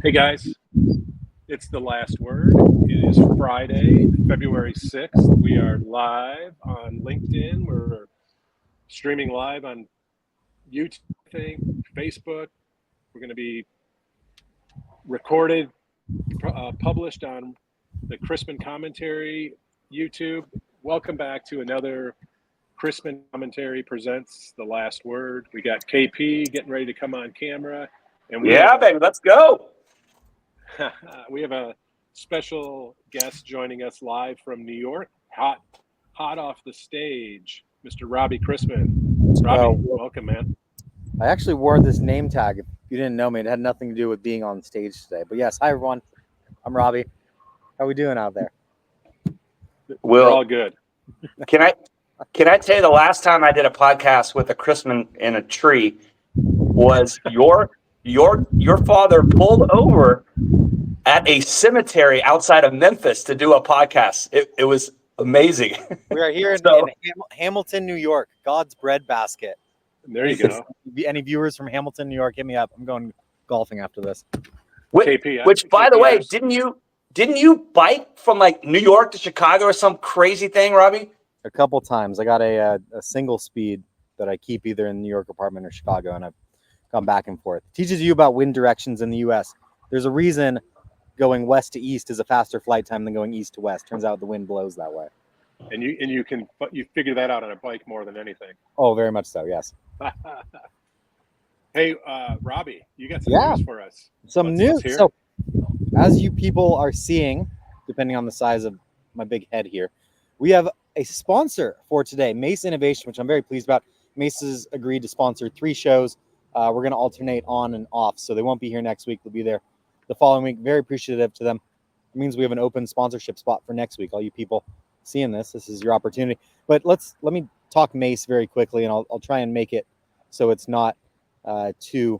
Hey guys, it's the last word. It is Friday, February 6th. We are live on LinkedIn. We're streaming live on YouTube, I think, Facebook. We're going to be recorded, published on the Chrisman Commentary YouTube. Welcome back to another Chrisman Commentary Presents The Last Word. We got KP getting ready to come on camera. And baby, let's go. We have a special guest joining us live from New York, hot off the stage, Mr. Robbie Chrisman. Robbie, welcome, man. I actually wore this name tag. If you didn't know me, it had nothing to do with being on stage today. But yes, hi everyone. I'm Robbie. How we doing out there? We're all good. Can I tell you the last time I did a podcast with a Chrisman in a tree was your father pulled over at a cemetery outside of Memphis to do a podcast. It was amazing. We are here in Hamilton, New York, God's breadbasket. There you go. Any viewers from Hamilton, New York, hit me up. I'm going golfing after this. Which by the way, didn't you bike from like New York to Chicago or some crazy thing, Robbie? A couple times. I got a single speed that I keep either in the New York apartment or Chicago, and I've gone back and forth. It teaches you about wind directions in the U.S. There's a reason going west to east is a faster flight time than going east to west. Turns out the wind blows that way. And you figure that out on a bike more than anything. Oh, very much so. Yes. Hey, Robbie, you got some news for us. Some news. So, as you people are seeing, depending on the size of my big head here, we have a sponsor for today, Mace Innovation, which I'm very pleased about. Mace has agreed to sponsor 3 shows. We're going to alternate on and off, so they won't be here next week. They'll be there the following week. Very appreciative to them. It means we have an open sponsorship spot for next week. All you people seeing this is your opportunity. But let me talk Mace very quickly, and I'll try and make it so it's not too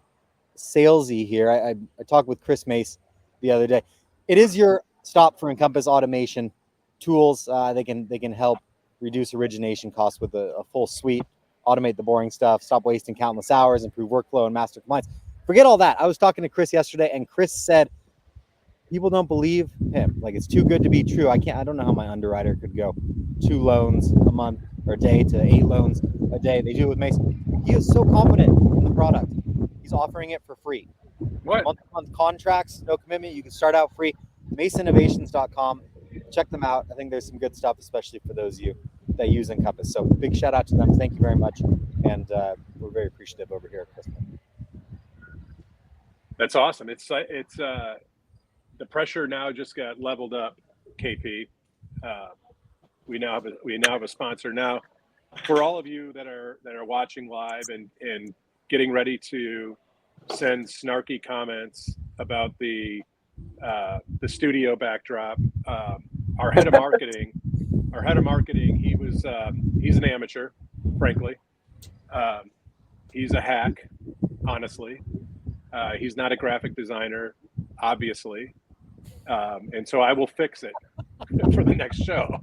salesy here. I talked with Chris Mace the other day. It is your stop for Encompass automation tools. They can help reduce origination costs with a full suite, automate the boring stuff, stop wasting countless hours, improve workflow, and master compliance. Forget all that. I was talking to Chris yesterday, and Chris said people don't believe him. Like, it's too good to be true. I don't know how my underwriter could go 2 loans a month or a day to 8 loans a day. They do it with Mason. He is so confident in the product. He's offering it for free. What? Month contracts, no commitment. You can start out free. MaceInnovations.com. Check them out. I think there's some good stuff, especially for those of you that use Encompass. So big shout out to them. Thank you very much. And we're very appreciative over here at Chrisman. That's awesome. It's the pressure now just got leveled up, KP. We now have a sponsor. Now, for all of you that are watching live and getting ready to send snarky comments about the studio backdrop, our head of marketing, he's an amateur, frankly. He's a hack, honestly. He's not a graphic designer, obviously. And so I will fix it for the next show.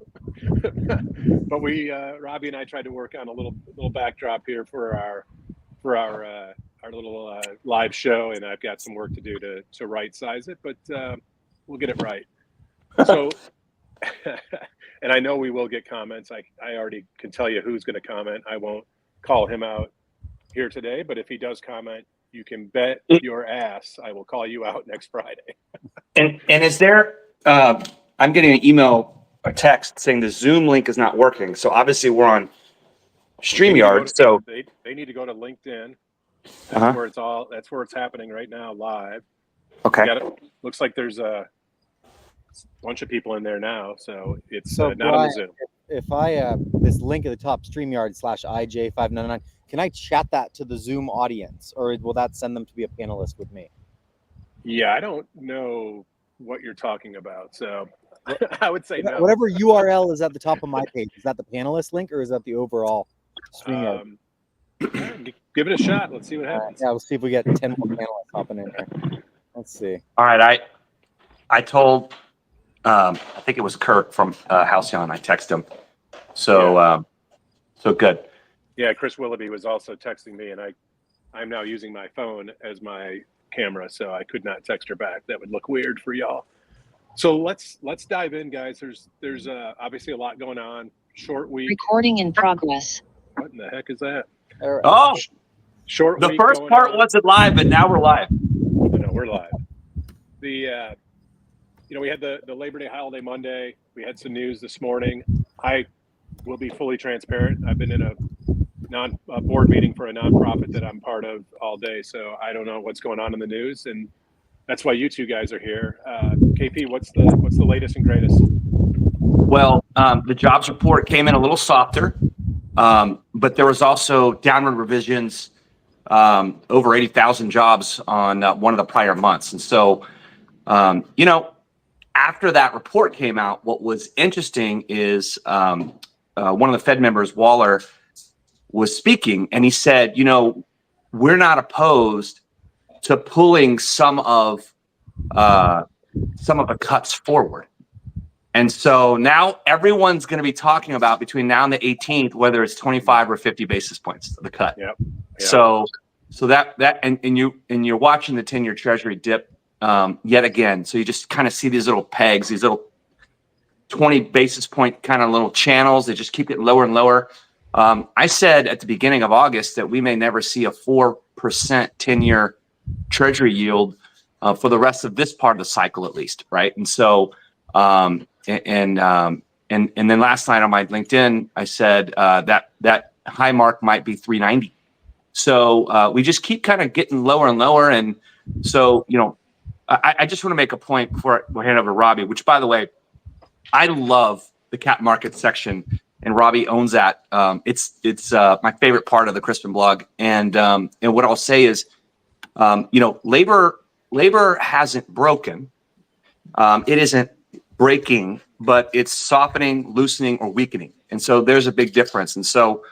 But Robbie and I tried to work on a little backdrop here for our little live show, and I've got some work to do to right size it, but we'll get it right. So, and I know we will get comments. I already can tell you who's going to comment. I won't call him out here today, but if he does comment, you can bet your ass I will call you out next Friday. And is there? I'm getting an email or text saying the Zoom link is not working. So obviously we're on StreamYard. So they need to go to LinkedIn. That's where it's all. That's where it's happening right now, live. Okay. Looks like there's a bunch of people in there now, so it's not on the Zoom. If I this link at the top, StreamYard/IJ599, can I chat that to the Zoom audience, or will that send them to be a panelist with me? Yeah, I don't know what you're talking about, so I would say no. Whatever URL is at the top of my page, is that the panelist link, or is that the overall StreamYard? Give it a shot. Let's see what happens. Yeah, we'll see if we get 10 more panelists hopping in here. Let's see. All right, I told I think it was Kurt from Halcyon. I texted him. So so good. Yeah, Chris Willoughby was also texting me, and I'm now using my phone as my camera, so I could not text her back. That would look weird for y'all. So let's dive in, guys. There's obviously a lot going on. Short week. Recording in progress. What in the heck is that? Oh, Short the week first going part on. wasn't live, but now we're live. I know we're live. The we had the Labor Day holiday Monday. We had some news this morning. I will be fully transparent. I've been in a board meeting for a nonprofit that I'm part of all day, so I don't know what's going on in the news, and that's why you two guys are here. KP, what's the latest and greatest? Well, the jobs report came in a little softer, but there was also downward revisions, over 80,000 jobs on one of the prior months. And so, after that report came out, what was interesting is one of the Fed members, Waller, was speaking, and he said, we're not opposed to pulling some of the cuts forward. And so now everyone's going to be talking about between now and the 18th, whether it's 25 or 50 basis points of the cut. Yep. So that and you're watching the 10-year Treasury dip yet again. So you just kind of see these little pegs, these little 20 basis point kind of little channels. They just keep getting lower and lower. I said at the beginning of August that we may never see a 4% 10-year Treasury yield for the rest of this part of the cycle, at least, right? And so, and then last night on my LinkedIn, I said that high mark might be 390. So we just keep kind of getting lower and lower, and so I just want to make a point before we hand over to Robbie, which, by the way, I love the cap market section, and Robbie owns that. It's my favorite part of the Chrisman blog, and what I'll say is, labor hasn't broken. It isn't breaking, but it's softening, loosening, or weakening, and so there's a big difference. And so,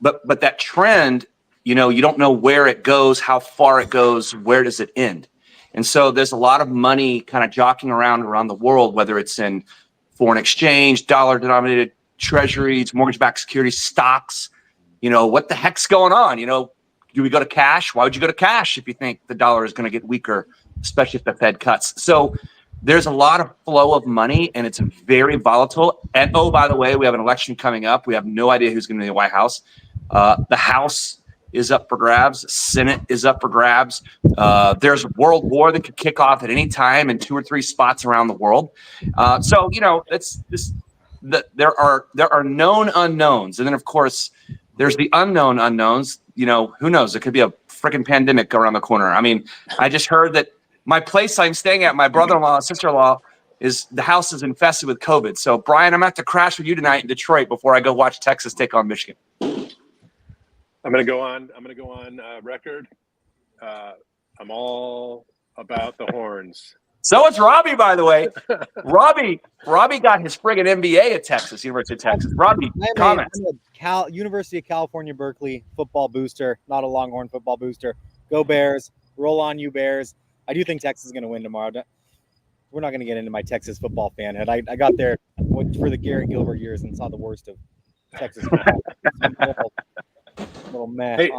but that trend, you don't know where it goes, how far it goes, where does it end. And so there's a lot of money kind of jockeying around the world, whether it's in foreign exchange, dollar-denominated treasuries, mortgage-backed securities, stocks. What the heck's going on? Do we go to cash? Why would you go to cash if you think the dollar is going to get weaker, especially if the Fed cuts? So there's a lot of flow of money, and it's very volatile. And oh, by the way, we have an election coming up. We have no idea who's going to be in the White House. The House is up for grabs. Senate is up for grabs. There's a world war that could kick off at any time in 2 or 3 spots around the world. So there are known unknowns, and then of course there's the unknown unknowns. Who knows? It could be a freaking pandemic around the corner. I mean, I just heard that my place I'm staying at, my brother-in-law and sister-in-law, the house is infested with COVID. So Brian, I'm gonna have to crash with you tonight in Detroit before I go watch Texas take on Michigan. I'm going to go on record. I'm all about the horns. So it's Robbie, by the way. Robbie got his friggin' MBA at Texas, University of Texas. Robbie, comments. I'm a University of California, Berkeley football booster, not a Longhorn football booster. Go Bears. Roll on, you Bears. I do think Texas is going to win tomorrow. We're not going to get into my Texas football fanhood. I got there for the Garrett Gilbert years and saw the worst of Texas football. Little meh. Hey,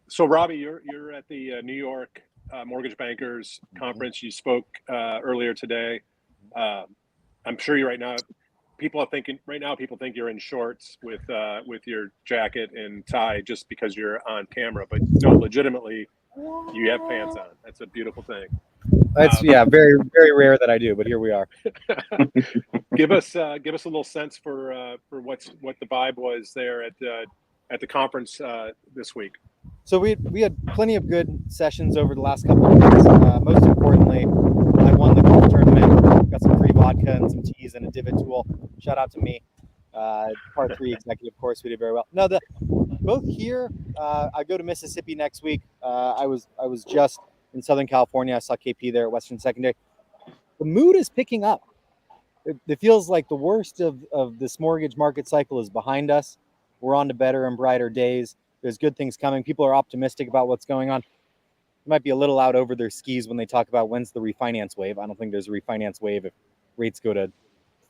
so Robbie, you're at the New York Mortgage Bankers Conference. You spoke earlier today. I'm sure you people think you're in shorts with your jacket and tie just because you're on camera, but no, legitimately, you have pants on. That's a beautiful thing. That's very, very rare that I do, but here we are. Give us a little sense for what the vibe was there at the conference this week. So we had plenty of good sessions over the last couple of weeks. Most importantly, I won the golf tournament. Got some free vodka and some teas and a divot tool. Shout out to me. Part 3 executive course, we did very well. No, both here. I go to Mississippi next week. I was just in Southern California. I saw KP there at Western Secondary. The mood is picking up. It feels like the worst of this mortgage market cycle is behind us. We're on to better and brighter days. There's good things coming. People are optimistic about what's going on. They might be a little out over their skis when they talk about when's the refinance wave. I don't think there's a refinance wave if rates go to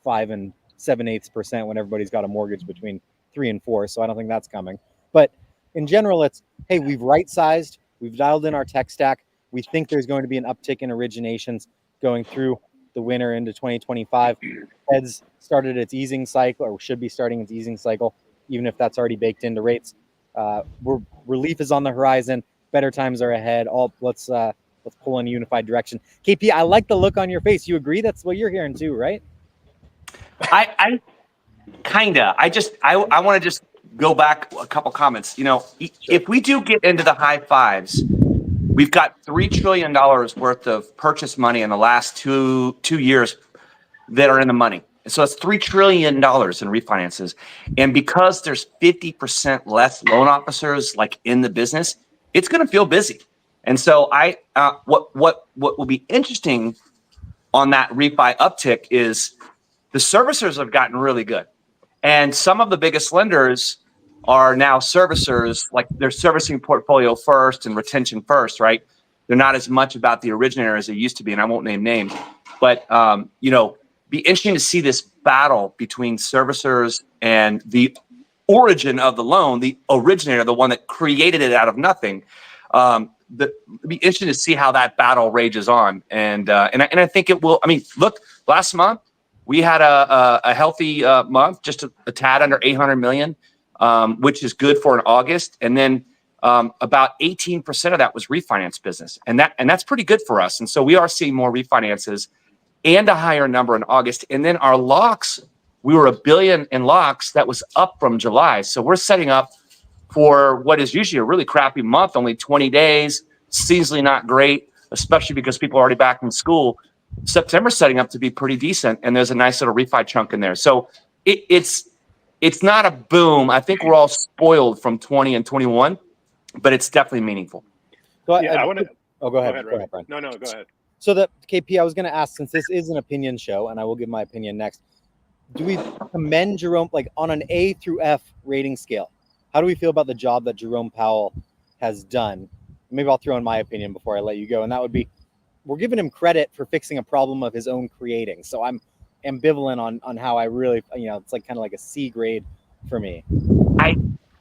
5 7/8% when everybody's got a mortgage between 3 and 4. So I don't think that's coming. But in general, it's, hey, we've right-sized. We've dialed in our tech stack. We think there's going to be an uptick in originations going through the winter into 2025. Fed's started its easing cycle, or should be starting its easing cycle, even if that's already baked into rates. Relief is on the horizon. Better times are ahead. Let's pull in a unified direction. KP, I like the look on your face. You agree? That's what you're hearing too, right? I kinda. I want to just go back a couple comments. If we do get into the high fives, we've got $3 trillion worth of purchase money in the last two years that are in the money. So that's $3 trillion in refinances. And because there's 50% less loan officers like in the business, it's going to feel busy. And so what will be interesting on that refi uptick is the servicers have gotten really good. And some of the biggest lenders are now servicers, like they're servicing portfolio first and retention first, right? They're not as much about the originator as they used to be, and I won't name names. But, be interesting to see this battle between servicers and the origin of the loan, the originator, the one that created it out of nothing. It'll be interesting to see how that battle rages on. And I think it will. I mean, look, last month, we had a healthy month, just a tad under 800 million, which is good for an August. And then about 18% of that was refinance business, and that's pretty good for us. And so we are seeing more refinances and a higher number in August. And then our locks, we were $1 billion in locks. That was up from July. So we're setting up for what is usually a really crappy month, only 20 days, seasonally not great, especially because people are already back in school. September's setting up to be pretty decent, and there's a nice little refi chunk in there. So it's not a boom. I think we're all spoiled from 20 and 21, but it's definitely meaningful. So Yeah, I want to. go ahead, Brian. No, go ahead. So the KP, I was going to ask, since this is an opinion show, and I will give my opinion next. Do we commend Jerome, like on an A through F rating scale? How do we feel about the job that Jerome Powell has done? Maybe I'll throw in my opinion before I let you go, and that would be, we're giving him credit for fixing a problem of his own creating. So I'm ambivalent on how I really, it's like kind of like a C grade for me.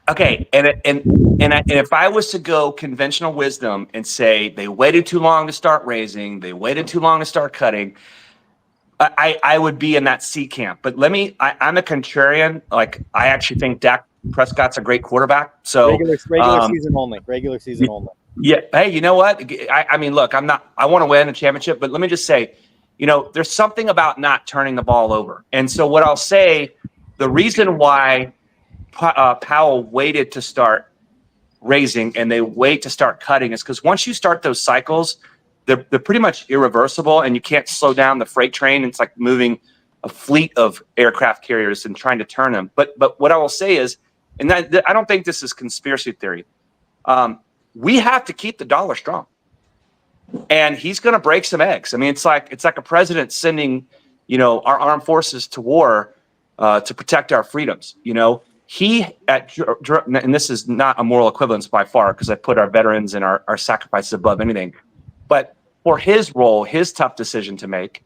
Okay, and if I was to go conventional wisdom and say they waited too long to start raising, they waited too long to start cutting, I would be in that C camp. But I'm a contrarian. Like, I actually think Dak Prescott's a great quarterback. So regular season only. Yeah. Hey, you know what? I mean, look, I want to win a championship, but let me just say, there's something about not turning the ball over. And so what I'll say, the reason why Powell waited to start raising and they wait to start cutting is because once you start those cycles, they're pretty much irreversible, and you can't slow down the freight train. It's like moving a fleet of aircraft carriers and trying to turn them. But what I will say is, and I don't think this is conspiracy theory, we have to keep the dollar strong, and he's going to break some eggs. I mean, it's like a president sending, our armed forces to war to protect our freedoms. And this is not a moral equivalence by far, because I put our veterans and our sacrifices above anything. But for his role, his tough decision to make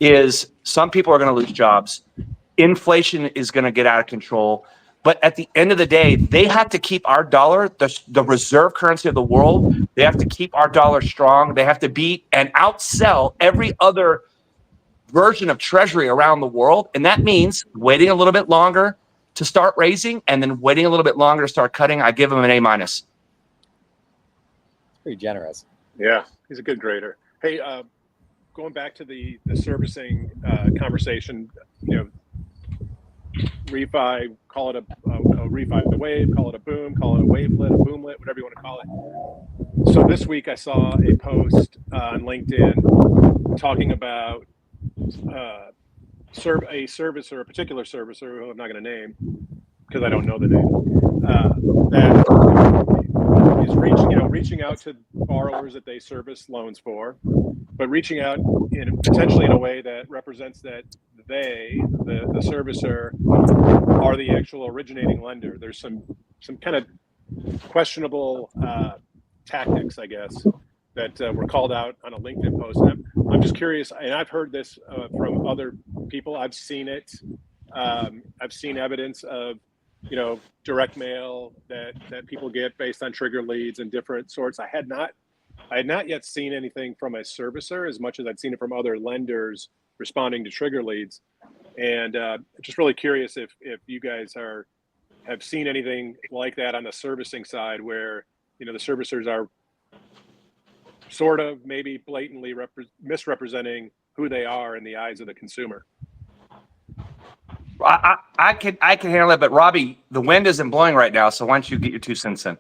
is, some people are going to lose jobs. Inflation is going to get out of control. But at the end of the day, they have to keep our dollar, the reserve currency of the world. They have to keep our dollar strong. They have to beat and outsell every other version of treasury around the world. And that means waiting a little bit longer to start raising, and then waiting a little bit longer to start cutting. I give him an A-. It's pretty generous. Yeah, he's a good grader. Hey, going back to the servicing conversation, refi, call it a refi, the wave, call it a boom, call it a wavelet, a boomlet, whatever you want to call it. So this week I saw a post on LinkedIn talking about a servicer, a particular servicer who I'm not going to name because I don't know the name, that is reaching out to borrowers that they service loans for, but reaching out potentially in a way that represents that they, the servicer, are the actual originating lender. There's some kind of questionable tactics, I guess, that were called out on a LinkedIn post. And I'm just curious, and I've heard this from other people. I've seen it. I've seen evidence of direct mail that people get based on trigger leads and different sorts. I had not yet seen anything from a servicer as much as I'd seen it from other lenders responding to trigger leads. And just really curious if you guys have seen anything like that on the servicing side, where the servicers are sort of maybe blatantly misrepresenting who they are in the eyes of the consumer. I can handle it, but Robbie, the wind isn't blowing right now, so why don't you get your 2 cents in?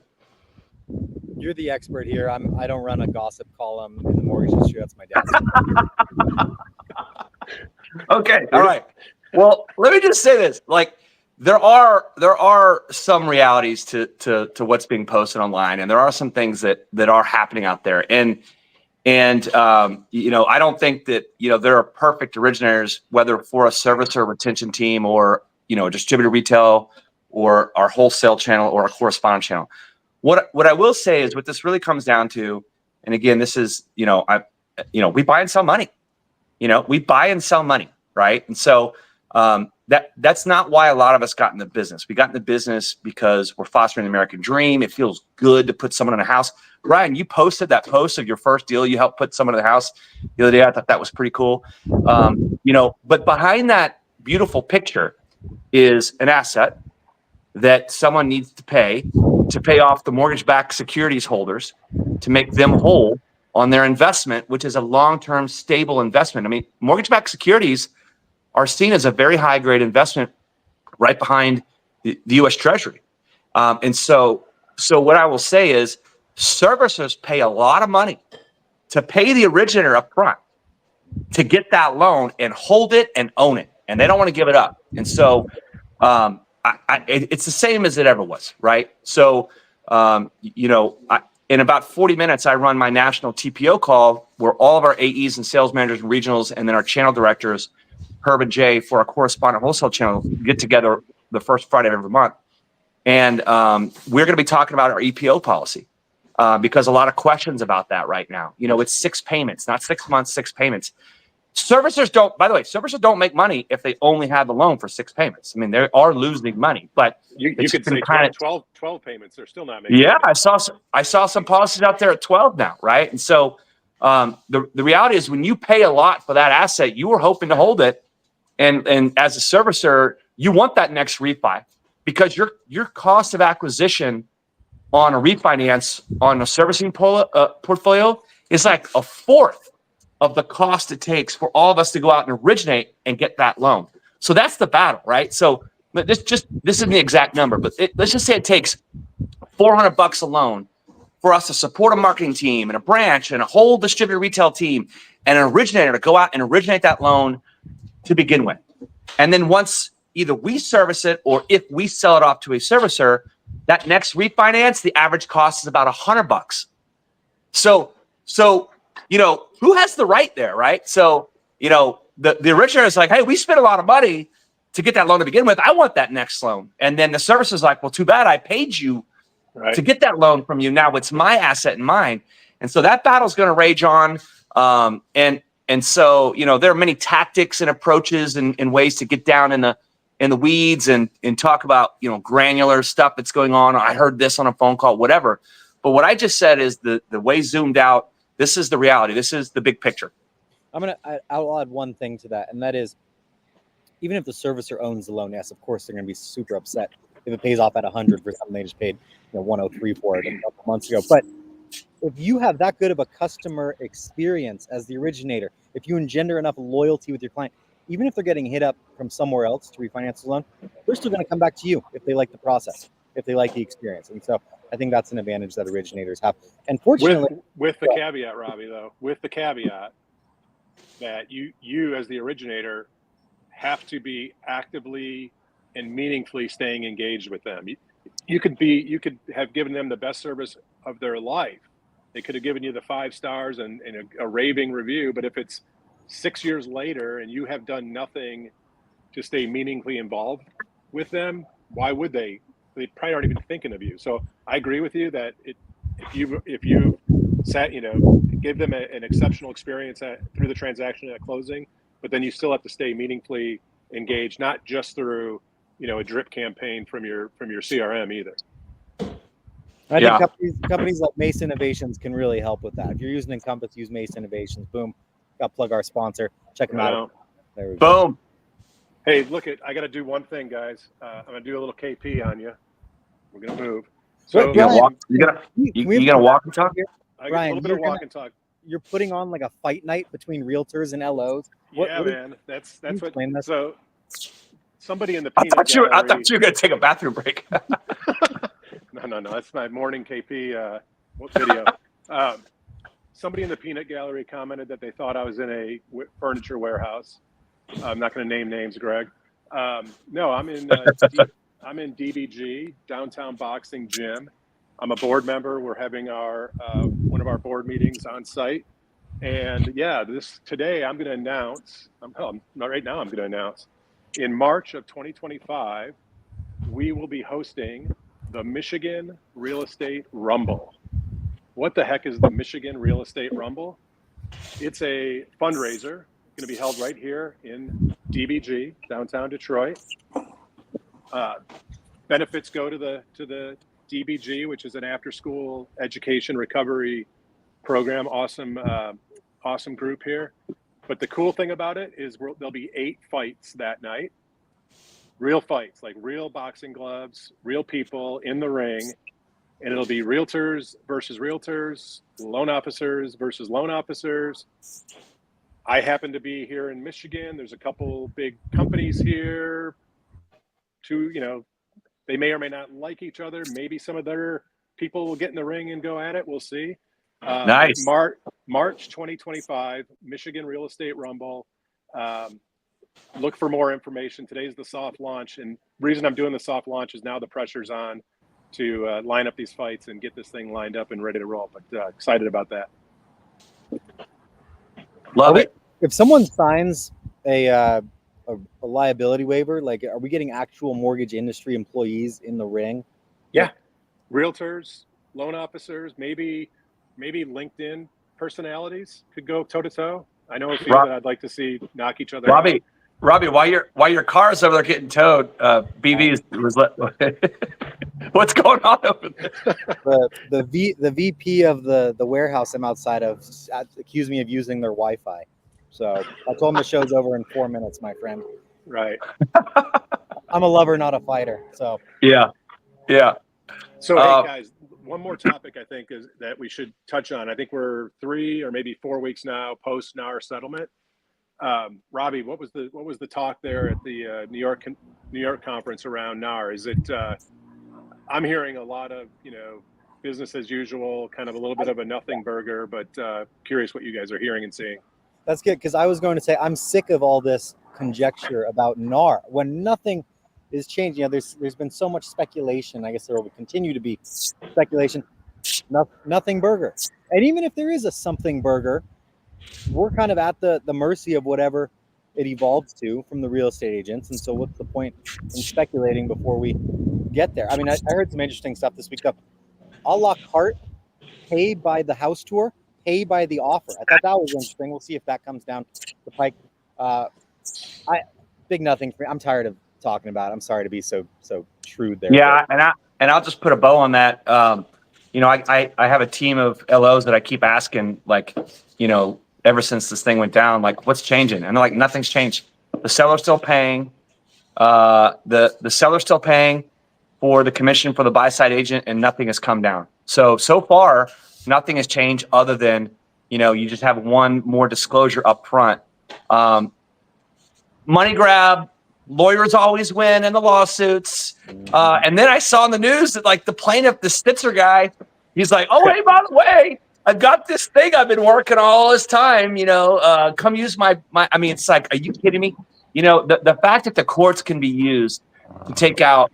You're the expert here. I don't run a gossip column in the mortgage industry. That's my dad's. Okay, all right. Well, let me just say this: like, there are some realities to what's being posted online, and there are some things that are happening out there, and I don't think that there are perfect originators, whether for a servicer retention team or a distributor retail or our wholesale channel or a correspondent channel. What I will say is what this really comes down to, and again, this is we buy and sell money. We buy and sell money, right? And so that's not why a lot of us got in the business. We got in the business because we're fostering the American dream. It feels good to put someone in a house. Ryan, you posted that post of your first deal. You helped put someone in the house the other day. I thought that was pretty cool. But behind that beautiful picture is an asset that someone needs to pay off the mortgage-backed securities holders to make them whole on their investment, which is a long-term stable investment. I mean, mortgage-backed securities are seen as a very high-grade investment right behind the U.S. Treasury. And so what I will say is servicers pay a lot of money to pay the originator up front to get that loan and hold it and own it. And they don't want to give it up. And so it's the same as it ever was, right? So, in about 40 minutes, I run my national TPO call where all of our AEs and sales managers and regionals and then our channel directors, Herb and Jay, for our correspondent wholesale channel, get together the first Friday of every month. And we're going to be talking about our EPO policy because a lot of questions about that right now. It's 6 payments, not 6 months, 6 payments. Servicers don't make money if they only have the loan for 6 payments. I mean, they are losing money, but you could say 12 payments. They're still not making money. money. I saw some policies out there at 12 now, right? And so the reality is when you pay a lot for that asset, you were hoping to hold it. And as a servicer, you want that next refi because your cost of acquisition on a refinance on a servicing portfolio is like a fourth of the cost it takes for all of us to go out and originate and get that loan. So that's the battle, right? So this isn't the exact number, but let's just say it takes $400 a loan for us to support a marketing team and a branch and a whole distributor retail team and an originator to go out and originate that loan to begin with. And then once either we service it or if we sell it off to a servicer, that next refinance, the average cost is about $100. So who has the right there, right? So, the originator is like, hey, we spent a lot of money to get that loan to begin with. I want that next loan. And then the servicer is like, well, too bad. I paid you to get that loan from you. Now it's my asset and mine. And so that battle's going to rage on. And so, there are many tactics and approaches and ways to get down in the weeds and talk about, granular stuff that's going on. I heard this on a phone call, whatever. But what I just said is the way zoomed out, this is the reality. This is the big picture. I'll add one thing to that, and that is, even if the servicer owns the loan, yes, of course they're going to be super upset if it pays off at 100 for something they just paid 103 for it a couple months ago. But if you have that good of a customer experience as the originator, if you engender enough loyalty with your client, even if they're getting hit up from somewhere else to refinance the loan, they're still going to come back to you if they like the process, if they like the experience. And so I think that's an advantage that originators have. And fortunately, with the caveat, Robbie, though, with the caveat that you as the originator have to be actively and meaningfully staying engaged with them. You could have given them the best service of their life. They could have given you the 5 stars and a raving review, but if it's 6 years later and you have done nothing to stay meaningfully involved with them, why would they? They probably aren't even thinking of you. So I agree with you that if you sat, give them an exceptional experience through the transaction at closing, but then you still have to stay meaningfully engaged, not just through a drip campaign from your CRM either. I Yeah. think companies like Mace Innovations can really help with that. If you're using Encompass, use Mace Innovations. Boom. Got to plug our sponsor. Check them out. There we go. Boom. Hey, I got to do one thing, guys. I'm going to do a little KP on you. We're going to move. So Wait, Brian, you gonna walk and talk? I got Brian, a little bit of walk and talk. You're putting on like a fight night between realtors and LOs. Man. That's what. Explain this? So somebody in the I peanut thought gallery. you were gonna take a bathroom break. No. That's my morning KP video. Somebody in the peanut gallery commented that they thought I was in a furniture warehouse. I'm not going to name names, Greg. No, I'm in DBG, Downtown Boxing Gym. I'm a board member. We're having our one of our board meetings on site, and today I'm going to announce. Not right now. I'm going to announce in March of 2025, we will be hosting the Michigan Real Estate Rumble. What the heck is the Michigan Real Estate Rumble? It's a fundraiser going to be held right here in DBG, downtown Detroit. Benefits go to the DBG, which is an after-school education recovery program. Awesome group here. But the cool thing about it is there'll be 8 fights that night. Real fights, like real boxing gloves, real people in the ring. And it'll be realtors versus realtors, loan officers versus loan officers. I happen to be here in Michigan. There's a couple big companies here. They may or may not like each other. Maybe some of their people will get in the ring and go at it. We'll see. Nice. March 2025, Michigan Real Estate Rumble. Look for more information. Today's the soft launch. And the reason I'm doing the soft launch is now the pressure's on to line up these fights and get this thing lined up and ready to roll. But excited about that. Love it. If someone signs a liability waiver, like, are we getting actual mortgage industry employees in the ring? Yeah. Realtors, loan officers, maybe LinkedIn personalities could go toe to toe. I know a few that I'd like to see knock each other out. Robbie, while your car's over there getting towed, BV what's going on over there? The VP of the warehouse I'm outside of accused me of using their Wi-Fi. So I told him the show's over in 4 minutes, my friend. Right. I'm a lover, not a fighter. So yeah. So hey guys, one more topic I think is that we should touch on. I think we're 3 or maybe 4 weeks now post NAR settlement. Robbie, what was the talk there at the New York conference around NAR? Is it? I'm hearing a lot of business as usual, kind of a little bit of a nothing burger, but curious what you guys are hearing and seeing. That's good, because I was going to say I'm sick of all this conjecture about NAR when nothing is changing. There's been so much speculation. I guess there will continue to be speculation. Nothing burger, and even if there is a something burger, we're kind of at the mercy of whatever it evolves to from the real estate agents. And so what's the point in speculating before we get there? I mean, I heard some interesting stuff this week. A la carte, pay by the house tour, pay by the offer. I thought that was interesting. We'll see if that comes down the pike. Big nothing for me. I'm tired of talking about it. I'm sorry to be so shrewd there. Yeah, and I'll just put a bow on that. I have a team of LOs that I keep asking, like, ever since this thing went down, like, what's changing? And they're like, nothing's changed. The seller's still paying. The seller's still paying for the commission for the buy side agent, and nothing has come down. So far, nothing has changed other than, you just have one more disclosure up front. Money grab, lawyers always win in the lawsuits. And then I saw in the news that, like, the plaintiff, the Stitzer guy, he's like, oh, hey, by the way, I've got this thing I've been working on all this time, come use my, I mean, it's like, are you kidding me? The fact that the courts can be used to take out,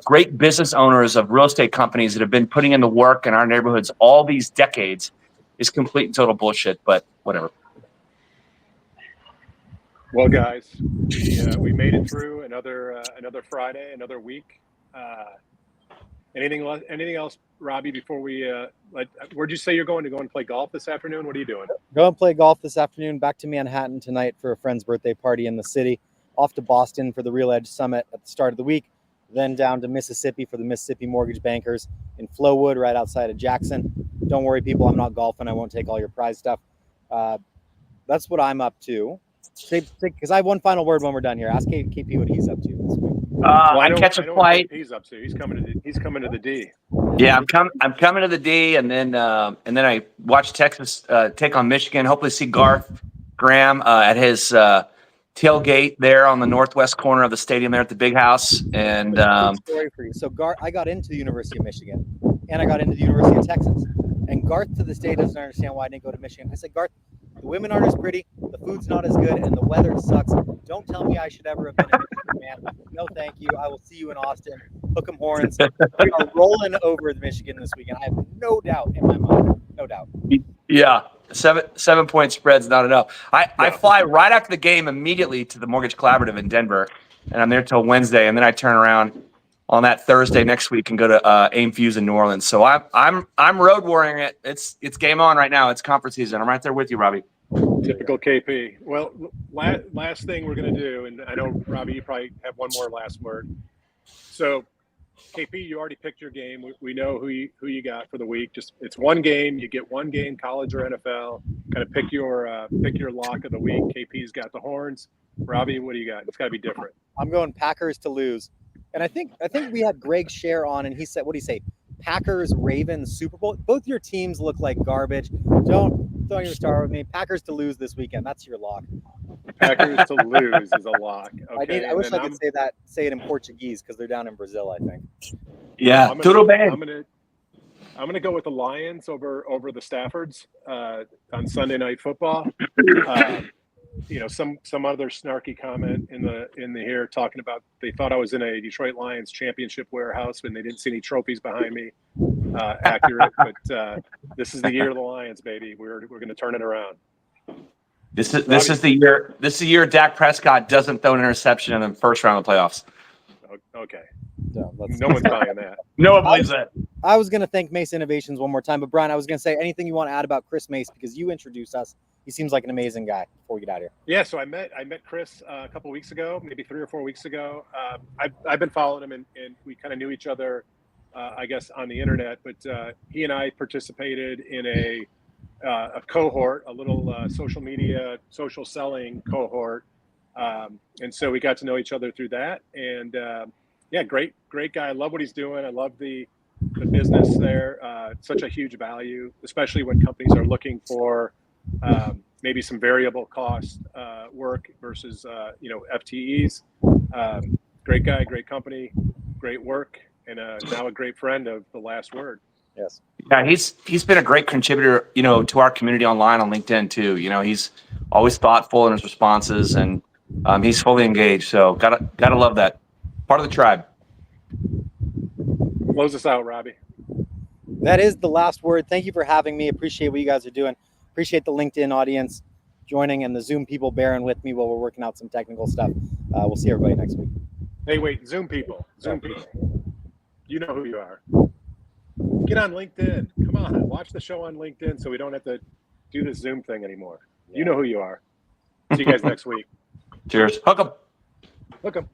great business owners of real estate companies that have been putting in the work in our neighborhoods all these decades is complete and total bullshit, but whatever. Well, guys, we made it through another Friday, another week. Anything else, Robbie, before we where'd you say you're going to play golf this afternoon? What are you doing? Go and play golf this afternoon. Back to Manhattan tonight for a friend's birthday party in the city. off to Boston for the Real Edge Summit at the start of the week, then down to Mississippi for the Mississippi Mortgage Bankers in Flowood, right outside of Jackson. Don't worry, people, I'm not golfing. I won't take all your prize stuff. That's what I'm up to. Because I have one final word when we're done here. Ask KP what he's up to this week. I catch a flight. He's up to. He's coming to the D. Yeah, I'm coming to the D, and then I watch Texas take on Michigan. Hopefully, see Garth Graham at his tailgate there on the northwest corner of the stadium there at the Big House. And Quick story for you. So I got into the University of Michigan, and I got into the University of Texas. And Garth to this day doesn't understand why I didn't go to Michigan. I said, Garth, the women aren't as pretty, the food's not as good, and the weather sucks. Don't tell me I should ever have been in Michigan, man. No, thank you. I will see you in Austin. Hook 'em horns. We are rolling over the Michigan this weekend. I have no doubt in my mind. No doubt. yeah, 7-point spread's not enough. I fly right after the game immediately to the Mortgage Collaborative in Denver, and I'm there till Wednesday, and then I turn around on that Thursday next week and go to AIM Fuse in New Orleans. So I'm road warring it. It's game on right now. It's conference season. I'm right there with you, Robbie. Typical KP. Well, last thing we're going to do, and I know, Robbie, you probably have one more last word. So, KP, you already picked your game. We know who you got for the week. Just it's one game. You get one game, college or NFL. Kind of pick your lock of the week. KP's got the horns. Robbie, what do you got? It's got to be different. I'm going Packers to lose. And I think we had Greg Share on, and he said, what do you say? Packers, Ravens, Super Bowl. Both your teams look like garbage. Don't even start with me. Packers to lose this weekend. That's your lock. Packers to lose is a lock. Okay, I wish I could say it in Portuguese because they're down in Brazil, I think. Yeah, tudo bem. I'm gonna go with the Lions over the Staffords on Sunday Night Football. Some other snarky comment in the here talking about they thought I was in a Detroit Lions championship warehouse and they didn't see any trophies behind me. Accurate, but this is the year of the Lions, baby. We're going to turn it around. This is the year Dak Prescott doesn't throw an interception in the first round of the playoffs. Okay. No one's buying that. No one believes that. I was going to thank Mace Innovations one more time, but Brian, I was going to say anything you want to add about Chris Mace because you introduced us. He seems like an amazing guy before we get out of here. Yeah, so I met Chris a couple weeks ago, maybe 3 or 4 weeks ago. I've been following him, and we kind of knew each other, I guess, on the internet. But he and I participated in a cohort, a little social media, social selling cohort, and so we got to know each other through that. And great guy. I love what he's doing. I love the business there. Such a huge value, especially when companies are looking for maybe some variable cost work versus FTEs. Great guy, great company, great work, and now a great friend of The Last Word. Yes. Yeah, he's been a great contributor, to our community online on LinkedIn too. He's always thoughtful in his responses, and he's fully engaged. So gotta love that. Part of the tribe. Close us out, Robbie. That is The Last Word. Thank you for having me. Appreciate what you guys are doing. Appreciate the LinkedIn audience joining and the Zoom people bearing with me while we're working out some technical stuff. We'll see everybody next week. Hey, wait, Zoom people. You know who you are. Get on LinkedIn. Come on, watch the show on LinkedIn so we don't have to do this Zoom thing anymore. Yeah. You know who you are. See you guys next week. Cheers. Hook 'em. Hook 'em.